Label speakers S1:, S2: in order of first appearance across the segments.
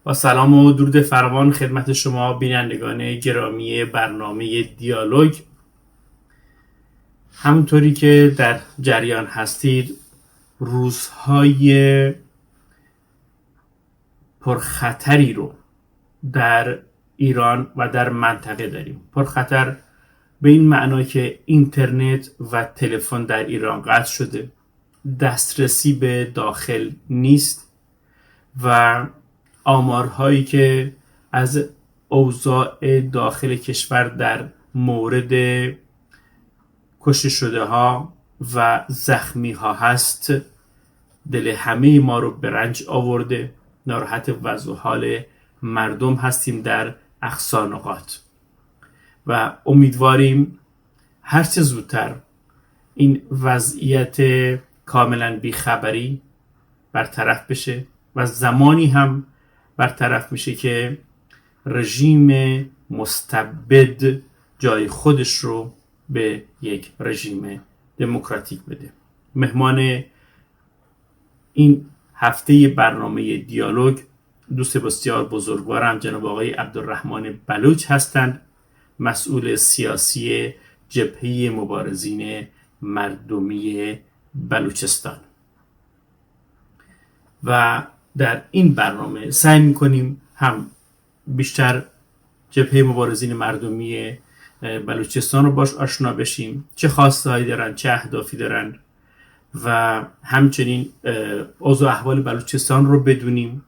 S1: با سلام و درود فراوان خدمت شما بینندگان گرامی برنامه دیالوگ. همونطوری که در جریان هستید، روزهای پرخطری رو در ایران و در منطقه داریم. پرخطر به این معنا که اینترنت و تلفن در ایران قطع شده، دسترسی به داخل نیست و آمارهایی که از اوضاع داخل کشور در مورد کشته شده ها و زخمی ها هست دل همه ما رو به رنج آورده. ناراحت وضع و حال مردم هستیم در اقصی نقاط و امیدواریم هرچه زودتر این وضعیت کاملا بیخبری برطرف بشه و زمانی هم برطرف میشه که رژیم مستبد جای خودش رو به یک رژیم دموکراتیک بده. مهمان این هفته برنامه دیالوگ دوست بسیار بزرگوارم جناب آقای عبدالرحمن بلوچ هستند، مسئول سیاسی جبهه مبارزین مردمی بلوچستان. و در این برنامه سعی میکنیم هم بیشتر جبهه مبارزین مردمی بلوچستان رو باش آشنا بشیم، چه خواستهایی دارن، چه اهدافی دارن، و همچنین اوضاع احوال بلوچستان رو بدونیم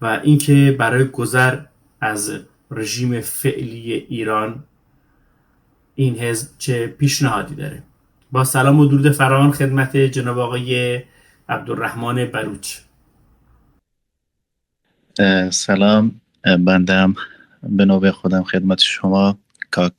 S1: و اینکه برای گذر از رژیم فعلی ایران این حزب چه پیشنهادی داره. با سلام و درود فراوان خدمت جناب آقای عبدالرحمن بلوچ.
S2: سلام، بندم به نوبه خودم خدمت شما کاک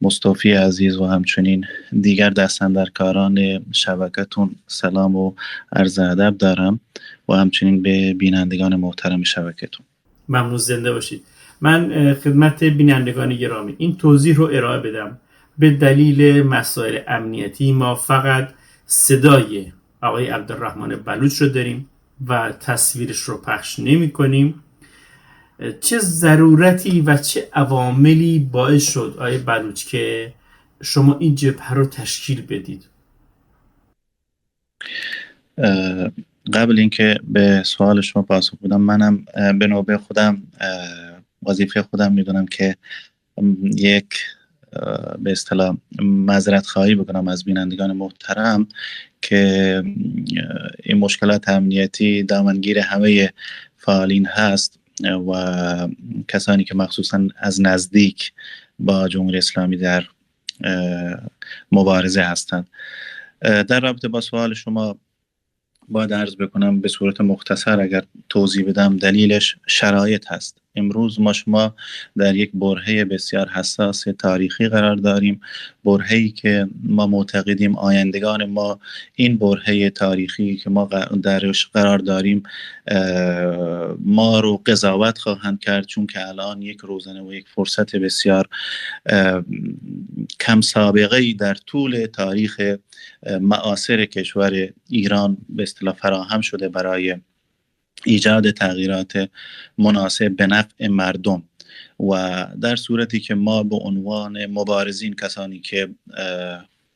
S2: مصطفی عزیز و همچنین دیگر دستاندرکاران شبکتون سلام و عرض ادب دارم و همچنین به بینندگان محترم شبکتون.
S1: ممنون، زنده باشید. من خدمت بینندگان گرامی این توضیح رو ارائه بدم. به دلیل مسائل امنیتی ما فقط صدای آقای عبدالرحمن بلوچ رو داریم و تصویرش رو پخش نمی کنیم. چه ضرورتی و چه عواملی باعث شد آقای بلوچ که شما این جبهه رو تشکیل بدید؟
S2: قبل اینکه به سوال شما پاسخ بدم، منم به نوبه خودم وظیفه خودم میدونم که یک به اصطلاح معذرت خواهی بکنم از بینندگان محترم که این مشکلات امنیتی دامنگیر همه فعالین هست و کسانی که مخصوصا از نزدیک با جمهوری اسلامی در مبارزه هستند. در رابطه با سوال شما باید عرض بکنم به صورت مختصر اگر توضیح بدم، دلیلش شرایط هست. امروز ما شما در یک برهه بسیار حساس تاریخی قرار داریم، برهه‌ای که ما معتقدیم آیندگان ما این برهه تاریخی که ما درش قرار داریم ما رو قضاوت خواهند کرد، چون که الان یک روزنه و یک فرصت بسیار کم سابقه‌ای در طول تاریخ معاصر کشور ایران به اصطلاح فراهم شده برای ایجاد تغییرات مناسب به نفع مردم، و در صورتی که ما به عنوان مبارزین، کسانی که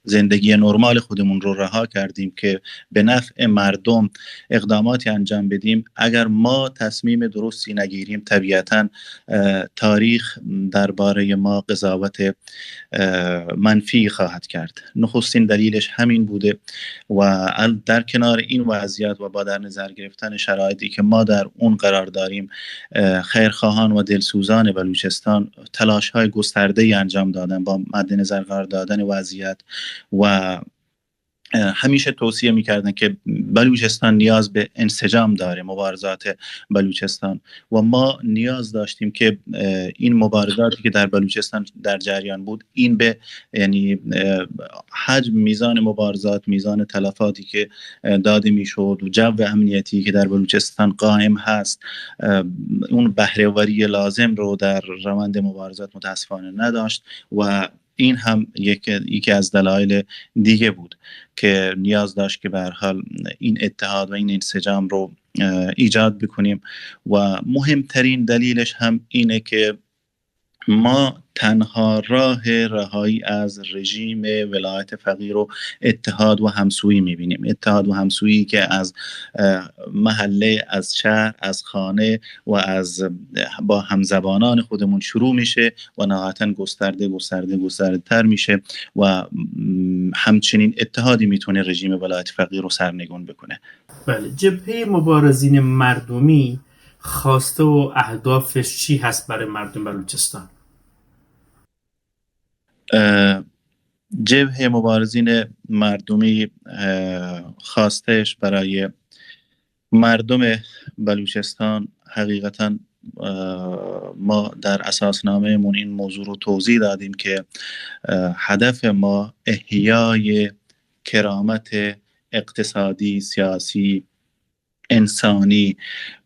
S2: زندگی نرمال خودمون رو رها کردیم که به نفع مردم اقداماتی انجام بدیم، اگر ما تصمیم درستی نگیریم طبیعتاً تاریخ درباره ما قضاوت منفی خواهد کرد. نخستین دلیلش همین بوده و در کنار این وضعیت و با در نظر گرفتن شرایطی که ما در اون قرار داریم، خیرخواهان و دلسوزان بلوچستان تلاش‌های گسترده‌ای انجام دادن با مد نظر قرار دادن وضعیت و همیشه توصیه میکردن که بلوچستان نیاز به انسجام داره، مبارزات بلوچستان، و ما نیاز داشتیم که این مبارزاتی که در بلوچستان در جریان بود، این به یعنی حجم میزان مبارزات، میزان تلفاتی که داده میشد و جو امنیتی که در بلوچستان قائم هست، اون بهره‌وری لازم رو در روند مبارزات متاسفانه نداشت و این هم یکی از دلایل دیگه بود که نیاز داشت که به هر حال این اتحاد و این انسجام رو ایجاد بکنیم. و مهمترین دلیلش هم اینه که ما تنها راه رهایی از رژیم ولایت فقیه رو اتحاد و همسویی می‌بینیم. اتحاد و همسویی که از محله، از شهر، از خانه و از با همزبانان خودمون شروع میشه و نهایتاً گسترده تر میشه و همچنین اتحادی میتونه رژیم ولایت فقیه رو سرنگون بکنه.
S1: بله، جبهه مبارزین مردمی خواسته و اهدافش چی هست برای مردم بلوچستان؟
S2: جبهه مبارزین مردمی خواستش برای مردم بلوچستان، حقیقتا ما در اساسنامه‌مون این موضوع رو توضیح دادیم که هدف ما احیای کرامت اقتصادی، سیاسی، انسانی،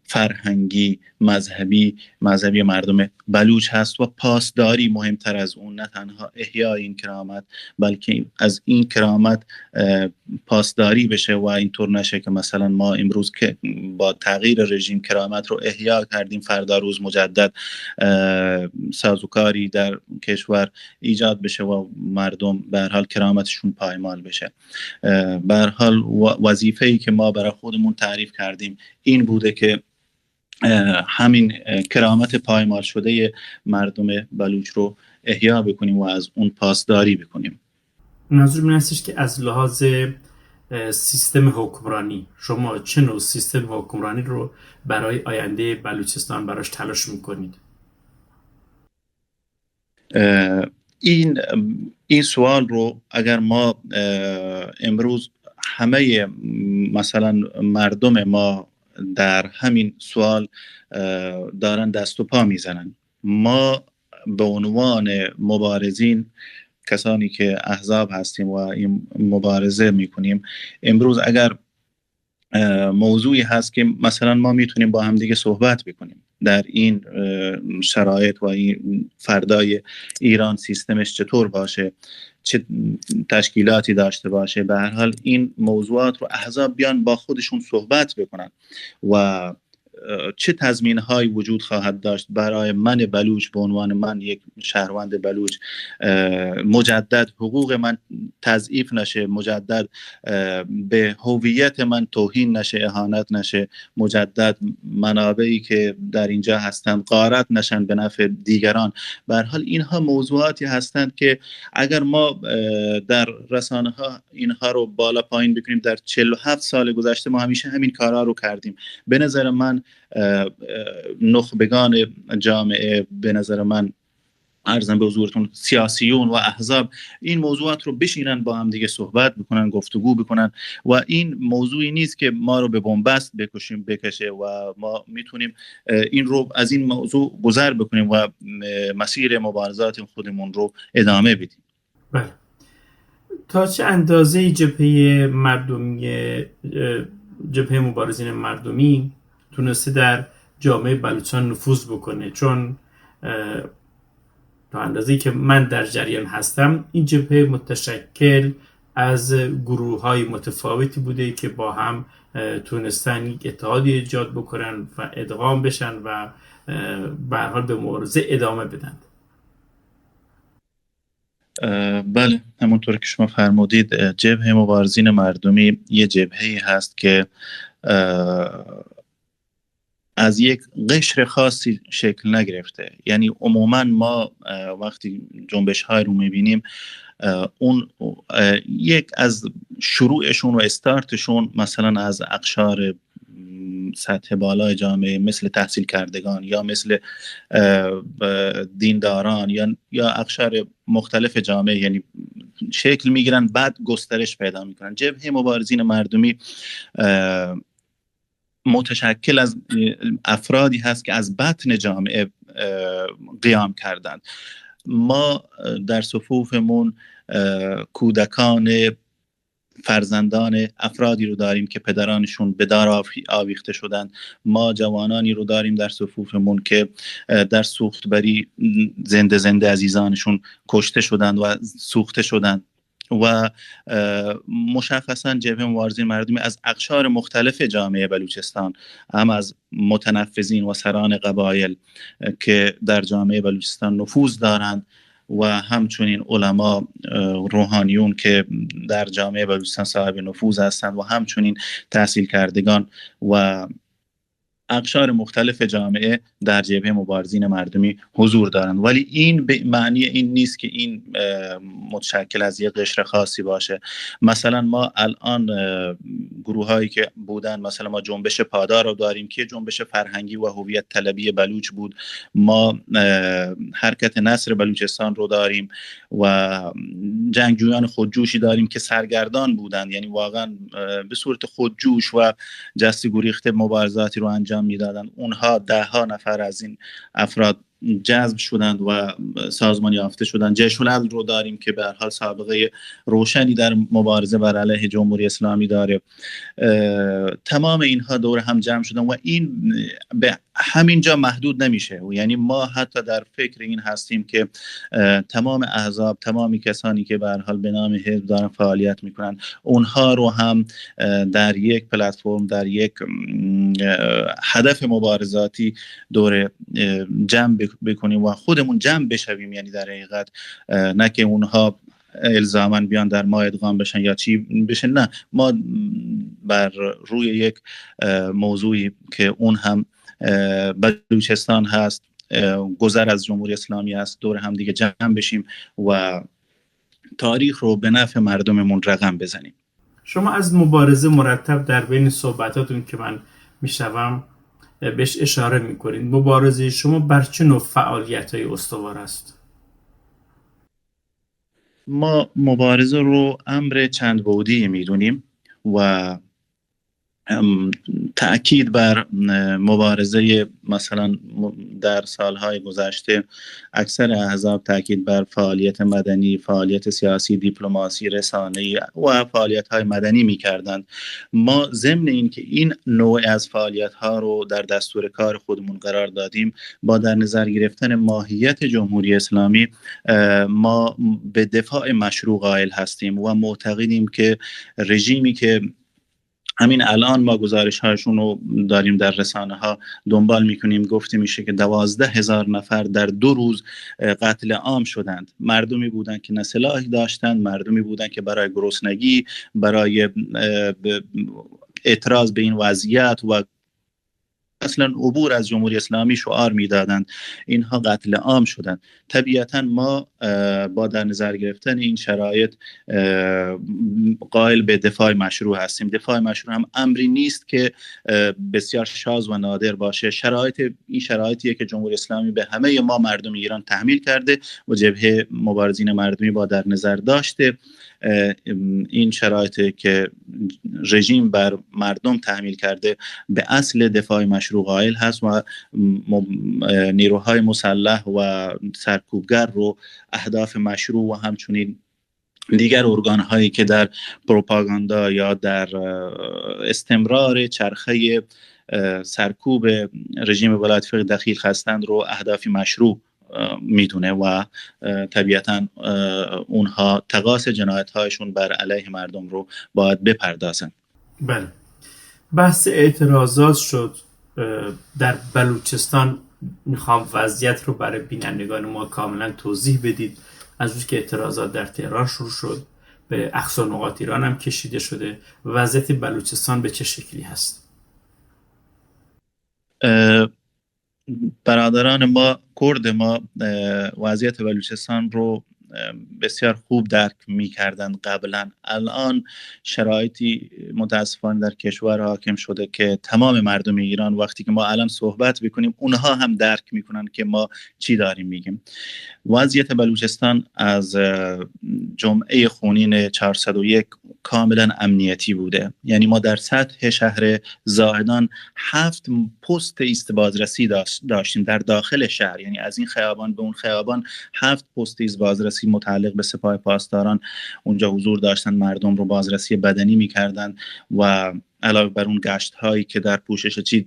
S2: فرهنگی، مذهبی مردم بلوچ هست و پاسداری مهمتر از اون، نه تنها احیای این کرامت بلکه از این کرامت پاسداری بشه و اینطور نشه که مثلا ما امروز که با تغییر رژیم کرامت رو احیا کردیم، فردا روز مجدد سازوکاری در کشور ایجاد بشه و مردم به هر حال کرامتشون پایمال بشه. به هر حال وظیفه‌ای که ما برای خودمون تعریف کردیم این بوده که همین کرامت پایمال شده مردم بلوچ رو احیا بکنیم و از اون پاسداری بکنیم.
S1: منظور من هستش که از لحاظ سیستم حکمرانی شما چه نوع سیستم حکمرانی رو برای آینده بلوچستان براش تلاش میکنید؟
S2: این سوال رو اگر ما امروز همه مثلا مردم ما در همین سوال دارن دست و پا میزنن، ما به عنوان مبارزین، کسانی که احزاب هستیم و این مبارزه میکنیم، امروز اگر موضوعی هست که مثلا ما میتونیم با هم دیگه صحبت بکنیم در این شرایط و این فردای ایران سیستمش چطور باشه، چه تشکیلاتی داشته باشه، به هر حال این موضوعات رو احزاب بیان با خودشون صحبت بکنن و چه تضمین‌هایی وجود خواهد داشت برای من بلوچ به عنوان من یک شهروند بلوچ، مجدد حقوق من تضعیف نشه، مجدد به هویت من توهین نشه، اهانت نشه، مجدد منابعی که در اینجا هستند غارت نشن به نفع دیگران. به هر حال اینها موضوعاتی هستند که اگر ما در رسانه‌ها اینها رو بالا پایین بکنیم، در 47 سال گذشته ما همیشه همین کارا رو کردیم. به نظر من نخبگان جامعه، به نظر من عرضم به حضورتون سیاسیون و احزاب این موضوعات رو بشینن با هم دیگه صحبت بکنن، گفتگو بکنن و این موضوعی نیست که ما رو به بنبست بکشه و ما میتونیم این رو از این موضوع گذر بکنیم و مسیر مبارزات خودمون رو ادامه بدیم.
S1: بله. تا چه اندازه جبهه مبارزین مردمی تونسته در جامعه بلوچستان نفوذ بکنه؟ چون تا اندازه‌ای که من در جریان هستم این جبهه متشکل از گروه‌های متفاوتی بوده که با هم تونستن یک اتحادی ایجاد بکنن و ادغام بشن و به هر حال به مبارزه ادامه بدن.
S2: بله، همونطور که شما فرمودید جبهه مبارزین مردمی یه جبهه‌ای هست که از یک قشر خاصی شکل نگرفته. یعنی عموما ما وقتی جنبش های رو میبینیم اون یک از شروعشون و استارتشون مثلا از اقشار سطح بالای جامعه مثل تحصیل کردگان یا مثل دینداران یا اقشار مختلف جامعه یعنی شکل میگیرن، بعد گسترش پیدا میکنن. جبهه مبارزین مردمی متشکل از افرادی هست که از بطن جامعه قیام کردند. ما در صفوفمون کودکان فرزندان افرادی رو داریم که پدرانشون به دار آویخته شدن. ما جوانانی رو داریم در صفوفمون که در سوختبری زنده عزیزانشون کشته شدن و سوخته شدن. و مشخصا جبهه مبارزین مردمی از اقشار مختلف جامعه بلوچستان، هم از متنفذین و سران قبایل که در جامعه بلوچستان نفوذ دارند و همچنین علما، روحانیون که در جامعه بلوچستان صاحب نفوذ هستند و همچنین تحصیل کردگان و اقشار مختلف جامعه در جبهه مبارزین مردمی حضور دارند. ولی این به معنی این نیست که این متشکل از یک قشر خاصی باشه. مثلا ما الان گروه هایی که بودن، مثلا ما جنبش پادار رو داریم که جنبش فرهنگی و هویت طلبی بلوچ بود. ما حرکت نصر بلوچستان رو داریم و جنگجویان خودجوشی داریم که سرگردان بودند، یعنی واقعا به صورت خودجوش و جسته گریخته مبارزاتی رو انجام میدادن. اونها 10 نفر از این افراد جذب شدند و سازمان یافته شدند. جیش العدل رو داریم که به هر حال سابقه روشنی در مبارزه بر علیه جمهوری اسلامی داره. تمام اینها دور هم جمع شدن و این به همینجا محدود نمیشه. یعنی ما حتی در فکر این هستیم که تمام احزاب، تمامی کسانی که به هر حال به نام حزب دارن فعالیت میکنن، اونها رو هم در یک پلتفرم، در یک هدف مبارزاتی دور جمع بکنیم و خودمون جمع بشویم. یعنی در حقیقت نه که اونها الزاماً بیان در ما ادغام بشن یا چی بشن، نه، ما بر روی یک موضوعی که اون هم بلوچستان هست، گذر از جمهوری اسلامی است، دور هم دیگه جمع بشیم و تاریخ رو به نفع مردممون رقم بزنیم.
S1: شما از مبارزه مرتب در بین صحبتاتون که من میشنوم بهش اشاره میکنید. مبارزه شما بر چه نوع فعالیت‌های استوار است؟
S2: ما مبارزه رو امر چند بعدی میدونیم و تأکید بر مبارزه، مثلا در سالهای گذشته اکثر احزاب تأکید بر فعالیت مدنی، فعالیت سیاسی، دیپلماسی، رسانه‌ای و فعالیت‌های مدنی می‌کردند. ما ضمن این که این نوع از فعالیت‌ها رو در دستور کار خودمون قرار دادیم، با در نظر گرفتن ماهیت جمهوری اسلامی ما به دفاع مشروع قائل هستیم و معتقدیم که رژیمی که همین الان ما گزارش‌هاشون رو داریم در رسانه‌ها دنبال می‌کنیم، گفته میشه که 12,000 نفر در 2 روز قتل عام شدند. مردمی بودند که نه سلاحی داشتند، مردمی بودند که برای گرسنگی، برای اعتراض به این وضعیت و اصلا عبور از جمهوری اسلامی شعار میدادند، اینها قتل عام شدند. طبیعتا ما با در نظر گرفتن این شرایط قائل به دفاع مشروع هستیم. دفاع مشروع هم امری نیست که بسیار شاذ و نادر باشه. این شرایطیه که جمهوری اسلامی به همه ما مردم ایران تحمیل کرده و جبهه مبارزین مردمی با در نظر داشته. این شرایطی که رژیم بر مردم تحمیل کرده به اصل دفاع مشروع قائل هست و نیروهای مسلح و سرکوبگر رو اهداف مشروع و همچنین دیگر ارگان‌هایی که در پروپاگاندا یا در استمرار چرخه سرکوب رژیم ولایت فقیه دخیل هستند رو اهدافی مشروع میدونه و طبیعتا اونها تقاص جنایت‌هایشون بر علیه مردم رو باید بپردازن.
S1: بله، بحث اعتراضات شد در بلوچستان. میخوام وضعیت رو برای بینندگان ما کاملا توضیح بدید. از روز که اعتراضات در تهران شروع شد به اقصا نقاط ایران هم کشیده شده، وضعیت بلوچستان به چه شکلی هست؟
S2: برادران ما، کرد ما، وضعیت بلوچستان رو بسیار خوب درک می‌کردند قبلا. الان شرایطی متاسفانه در کشور حاکم شده که تمام مردم ایران وقتی که ما الان صحبت بکنیم اونها هم درک میکنن که ما چی داریم میگیم. وضعیت بلوچستان از جمعه خونین 401 کاملا امنیتی بوده. یعنی ما در سطح شهر زاهدان 7 پست ایست بازرسی داشتیم در داخل شهر. یعنی از این خیابان به اون خیابان 7 پست ایست بازرسی سیاسی متعلق به سپاه پاسداران اونجا حضور داشتن، مردم رو بازرسی بدنی میکردن و علاوه بر اون گشت هایی که در پوشش چی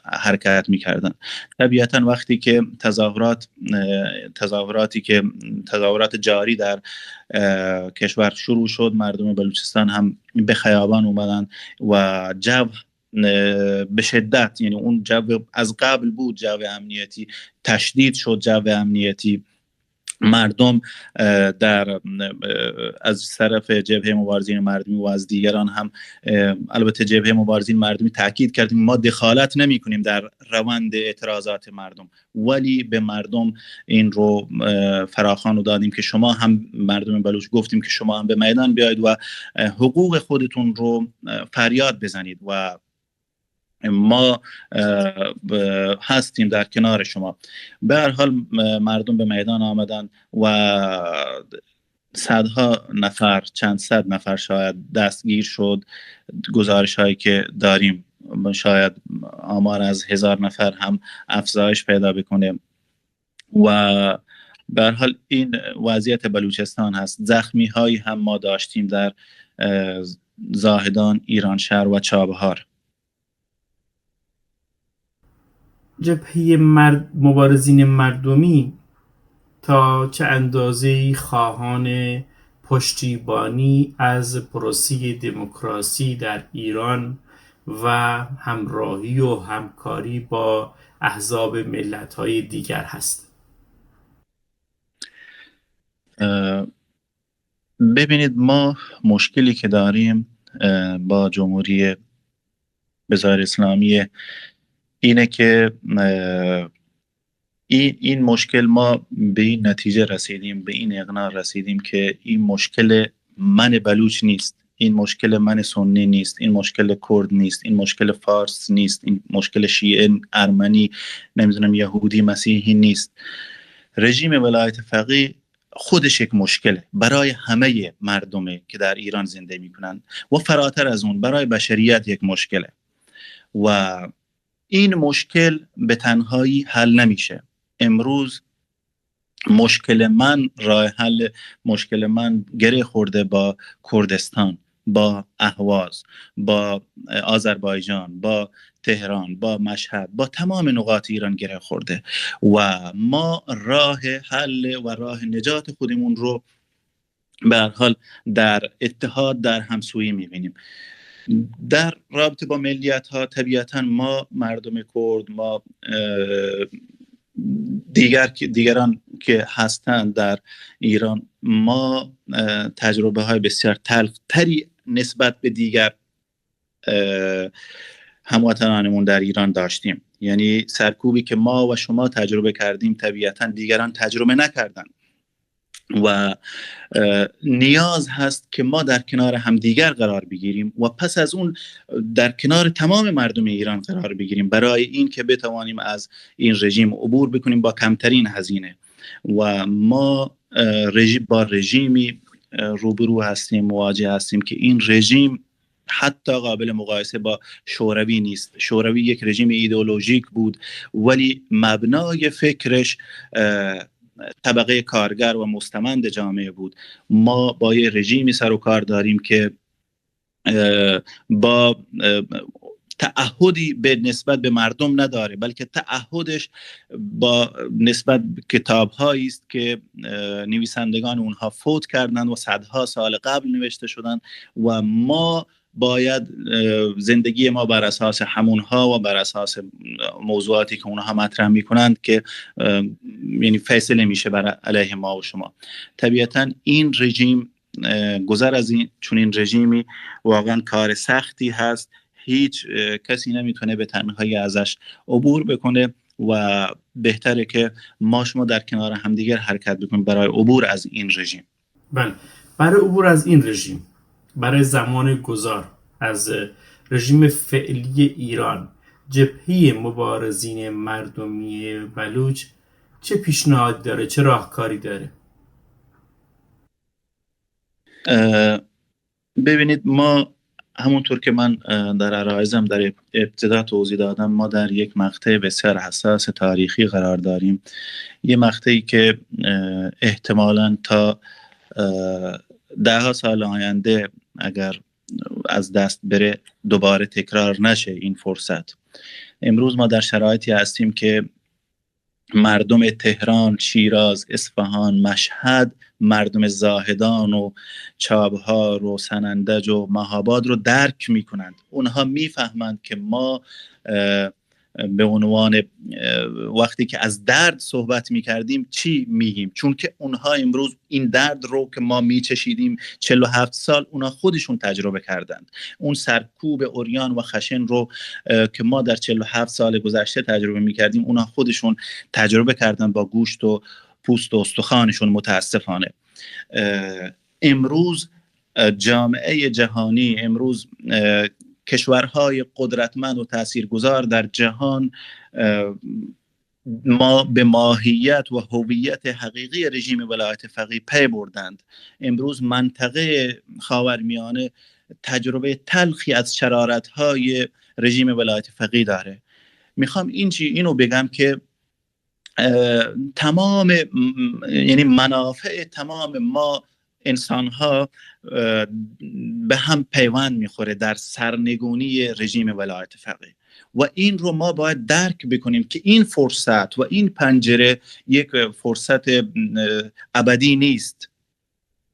S2: حرکت میکردن. طبیعتا وقتی که تظاهرات جاری در کشور شروع شد، مردم بلوچستان هم به خیابان اومدن و جو به شدت، یعنی اون جو از قبل بود، جو امنیتی تشدید شد، جو امنیتی. مردم از طرف جبهه مبارزین مردمی و از دیگران هم، البته جبهه مبارزین مردمی تاکید کردیم ما دخالت نمی کنیم در روند اعتراضات مردم، ولی به مردم این رو فراخوان دادیم که شما هم، مردم بلوچ گفتیم که شما هم به میدان بیایید و حقوق خودتون رو فریاد بزنید و ما هستیم در کنار شما. به هر حال مردم به میدان آمدن و صدها نفر، چند صد نفر شاید دستگیر شد. گزارش هایی که داریم شاید آمار از 1000 نفر هم افزایش پیدا بکنه و به هر حال این وضعیت بلوچستان هست. زخمی هایی هم ما داشتیم در زاهدان، ایرانشهر و چابهار.
S1: جبهه مبارزین مردمی تا چه اندازه‌ای خواهان پشتیبانی از پروسه دموکراسی در ایران و همراهی و همکاری با احزاب ملت‌های دیگر هست؟
S2: ببینید، ما مشکلی که داریم با جمهوری بزار اسلامی اینه که این مشکل، ما به این نتیجه رسیدیم، به این اقناع رسیدیم که این مشکل من بلوچ نیست، این مشکل من سنی نیست، این مشکل کرد نیست، این مشکل فارس نیست، این مشکل شیعه، ارمنی، نمیدونم یهودی، مسیحی نیست. رژیم ولایت فقیه خودش یک مشکله برای همه مردمی که در ایران زندگی میکنن و فراتر از اون برای بشریت یک مشکله و این مشکل به تنهایی حل نمیشه. امروز راه حل مشکل من گره خورده با کردستان، با اهواز، با آذربایجان، با تهران، با مشهد، با تمام نقاط ایران گره خورده و ما راه حل و راه نجات خودمون رو به هر حال در اتحاد، در همسویی میبینیم. در رابطه با ملیت ها طبیعتا ما مردم کرد، ما دیگران که هستند در ایران، ما تجربه های بسیار تلختری نسبت به دیگر هموطنانمون در ایران داشتیم. یعنی سرکوبی که ما و شما تجربه کردیم طبیعتا دیگران تجربه نکردن و نیاز هست که ما در کنار همدیگر قرار بگیریم و پس از اون در کنار تمام مردم ایران قرار بگیریم برای این که بتوانیم از این رژیم عبور بکنیم با کمترین هزینه. و ما با رژیمی روبرو هستیم، مواجه هستیم که این رژیم حتی قابل مقایسه با شوروی نیست. شوروی یک رژیم ایدئولوژیک بود ولی مبنای فکرش طبقه کارگر و مستمند جامعه بود. ما با یه رژیمی سر و کار داریم که با تعهدی به نسبت به مردم نداره، بلکه تعهدش با نسبت به کتاب‌هایی است که نویسندگان اونها فوت کردند و صدها سال قبل نوشته شدند و ما باید زندگی ما بر اساس همونها و بر اساس موضوعاتی که اونها مطرح میکنند که یعنی فیصله میشه بر علیه ما و شما. طبیعتا این رژیم، گذر از این چنین رژیمی واقعا کار سختی هست. هیچ کسی نمیتونه به تنهایی ازش عبور بکنه و بهتره که ما شما در کنار همدیگر حرکت بکنیم برای عبور از این رژیم.
S1: بله، برای عبور از این رژیم، برای زمان گذار از رژیم فعلی ایران، جبهه مبارزین مردمی بلوچ چه پیشنهاد داره، چه راهکاری داره؟
S2: ببینید، ما همونطور که من در عرایزم در ابتدا توضیح دادم، ما در یک مقطع بسیار حساس تاریخی قرار داریم. یه مقطعی که احتمالاً تا 10 سال آینده اگر از دست بره دوباره تکرار نشه این فرصت. امروز ما در شرایطی هستیم که مردم تهران، شیراز، اصفهان، مشهد، مردم زاهدان و چابهار و سنندج و مهاباد رو درک میکنند. اونها میفهمند که ما به عنوان وقتی که از درد صحبت میکردیم چی میگیم، چون که اونها امروز این درد رو که ما میچشیدیم 47 سال اونها خودشون تجربه کردند. اون سرکوب عریان و خشن رو که ما در 47 سال گذشته تجربه میکردیم اونها خودشون تجربه کردن با گوشت و پوست و استخوانشون. متاسفانه امروز جامعه جهانی، امروز کشورهای قدرتمند و تاثیرگذار در جهان ما به ماهیت و هویت حقیقی رژیم ولایت فقیه پی بردند. امروز منطقه خاورمیانه تجربه تلخی از شرارت‌های رژیم ولایت فقیه داره. میخوام اینو بگم که تمام یعنی منافع تمام ما انسان ها به هم پیوند میخوره در سرنگونی رژیم ولایت فقیه و این رو ما باید درک بکنیم که این فرصت و این پنجره یک فرصت ابدی نیست.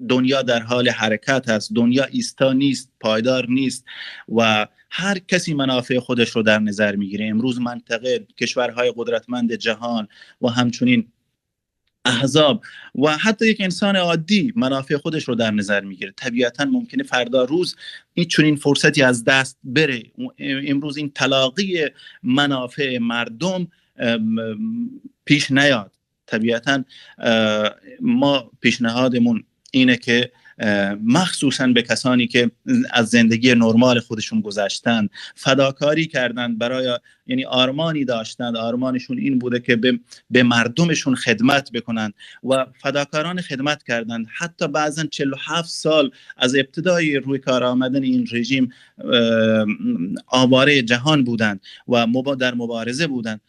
S2: دنیا در حال حرکت است، دنیا ایستا نیست، پایدار نیست و هر کسی منافع خودش رو در نظر میگیره. امروز منطقه، کشورهای قدرتمند جهان و همچنین احزاب و حتی یک انسان عادی منافع خودش رو در نظر میگیره. طبیعتا ممکنه فردا روز این چنین فرصتی از دست بره. امروز این تلاقی منافع مردم پیش نیاد. طبیعتا ما پیشنهادمون اینه که مخصوصا به کسانی که از زندگی نرمال خودشون گذشتن، فداکاری کردند برای، یعنی آرمانی داشتند، آرمانشون این بوده که به مردمشون خدمت بکنند و فداکاران خدمت کردند. حتی بعضا 47 سال از ابتدای روی کار آمدن این رژیم آواره جهان بودند و در مبارزه بودند.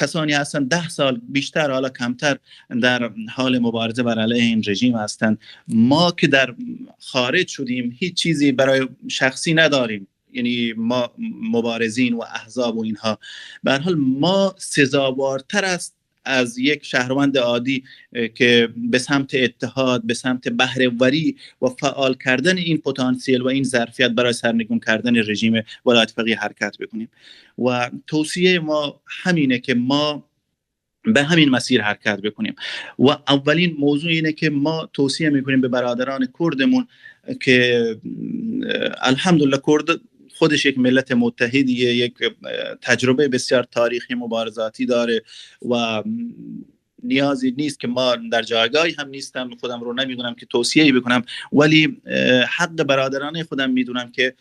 S2: کسانی هستند 10 سال بیشتر، حالا کمتر، در حال مبارزه بر علیه این رژیم هستند. ما که در خارج شدیم هیچ چیزی برای شخصی نداریم، یعنی ما مبارزین و احزاب و اینها، به هر حال ما سزاوارتر است از یک شهروند عادی که به سمت اتحاد، به سمت بهره‌وری و فعال کردن این پتانسیل و این ظرفیت برای سرنگون کردن رژیم ولایت فقیه حرکت بکنیم. و توصیه ما همینه که ما به همین مسیر حرکت بکنیم و اولین موضوع اینه که ما توصیه میکنیم به برادران کردمون که الحمدلله کرد خودش یک ملت متحدیه، یک تجربه بسیار تاریخی مبارزاتی داره و نیازی نیست که ما در جایگاهی هم نیستم، خودم رو نمیدونم که توصیه‌ای بکنم، ولی حق برادران خودم میدونم که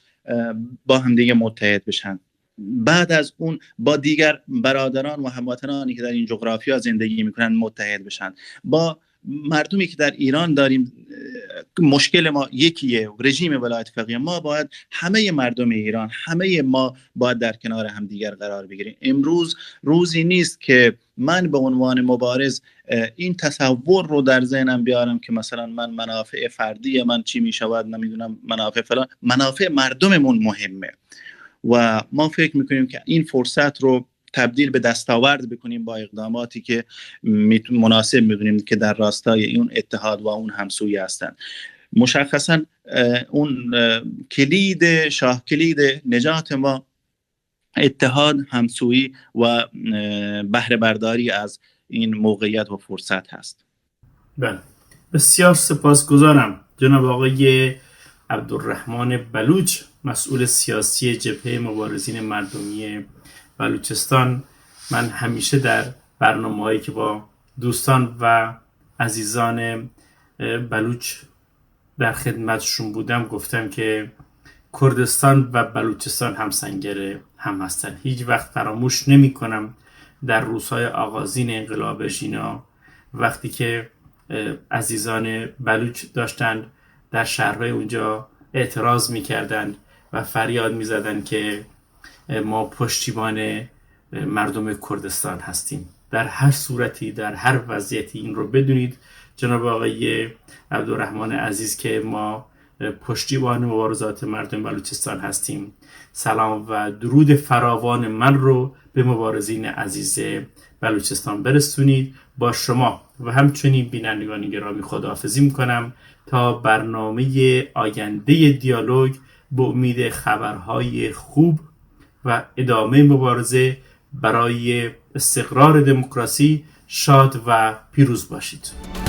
S2: با هم دیگه متحد بشن. بعد از اون با دیگر برادران و هموطنانی که در این جغرافیا زندگی میکنن متحد بشن. با مردمی که در ایران داریم مشکل ما یکیه، رژیم ولایت فقیه. ما باید همه مردم ایران، همه ما باید در کنار هم دیگر قرار بگیریم. امروز روزی نیست که من به عنوان مبارز این تصور رو در ذهنم بیارم که مثلا من منافع فردی من چی میشود نمیدونم، منافع فلان. منافع مردممون مهمه و ما فکر میکنیم که این فرصت رو تبدیل به دستاورد بکنیم با اقداماتی که مناسب میدونیم که در راستای اون اتحاد و اون همسویی هستند. مشخصا اون شاه کلید نجات ما اتحاد، همسویی و بهره برداری از این موقعیت و فرصت هست.
S1: بله، بسیار سپاسگزارم جناب آقای عبدالرحمن بلوچ، مسئول سیاسی جبهه مبارزین مردمی بلوچستان. من همیشه در برنامه‌هایی که با دوستان و عزیزان بلوچ در خدمتشون بودم گفتم که کردستان و بلوچستان همسنگر هم هستن. هیچ وقت فراموش نمی کنم در روزهای آغازین انقلاب ژینا وقتی که عزیزان بلوچ داشتند در شهرهای اونجا اعتراض می کردند و فریاد میزدن که ما پشتیبان مردم کردستان هستیم. در هر صورتی، در هر وضعیتی این رو بدونید جناب آقای عبدالرحمن عزیز که ما پشتیبان مبارزات مردم بلوچستان هستیم. سلام و درود فراوان من رو به مبارزین عزیز بلوچستان برسونید. با شما و همچنین بینندگان گرامی خداحافظی میکنم تا برنامه آینده دیالوگ به امید خبرهای خوب و ادامه مبارزه برای استقرار دموکراسی. شاد و پیروز باشید.